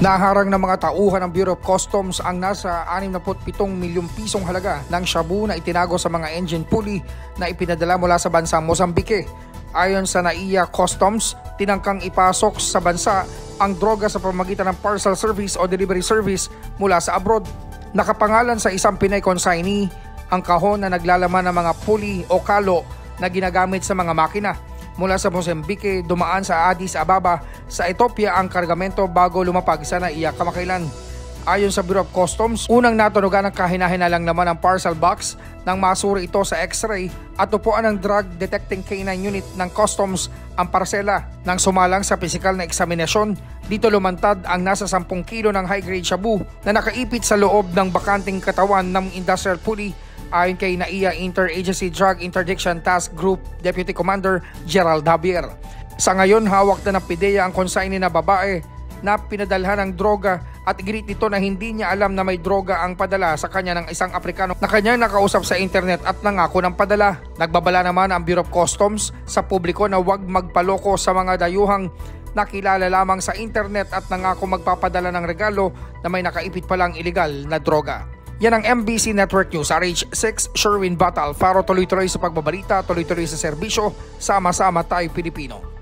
Naharang ng mga tauhan ng Bureau of Customs ang nasa 67 milyong pisong halaga ng shabu na itinago sa mga engine pulley na ipinadala mula sa bansang Mozambique. Ayon sa NAIA Customs, tinangkang ipasok sa bansa ang droga sa pamamagitan ng parcel service o delivery service mula sa abroad. Nakapangalan sa isang Pinay consignee ang kahon na naglalaman ng mga pulley o kalo na ginagamit sa mga makina. Mula sa Mozambique, dumaan sa Addis Ababa sa Ethiopia ang kargamento bago lumapag sa NAIA kamakailan. Ayon sa Bureau of Customs, unang natunugan ng kahina-hinalang naman ang parcel box nang masuri ito sa x-ray at upuan ng Drug Detecting K9 Unit ng Customs ang parsela. Nang sumalang sa pisikal na eksaminasyon, dito lumantad ang nasa 10 kilo ng high-grade shabu na nakaipit sa loob ng bakanting katawan ng industrial pulley. Ayon kay NAIA Interagency Drug Interdiction Task Group Deputy Commander Gerald Javier. Sa ngayon, hawak na ng PIDEA ang consignee na babae na pinadalhan ng droga at iginit nito na hindi niya alam na may droga ang padala sa kanya ng isang Aprikano na kanyang nakausap sa internet at nangako ng padala. Nagbabala naman ang Bureau of Customs sa publiko na huwag magpaloko sa mga dayuhang nakilala lamang sa internet at nangako magpapadala ng regalo na may nakaipit palang iligal na droga. Yan ang MBC Network News, RH6 Sherwin Batal. Faro, tuloy-tuloy sa pagbabalita, tuloy-tuloy sa serbisyo, sama-sama tayo Pilipino.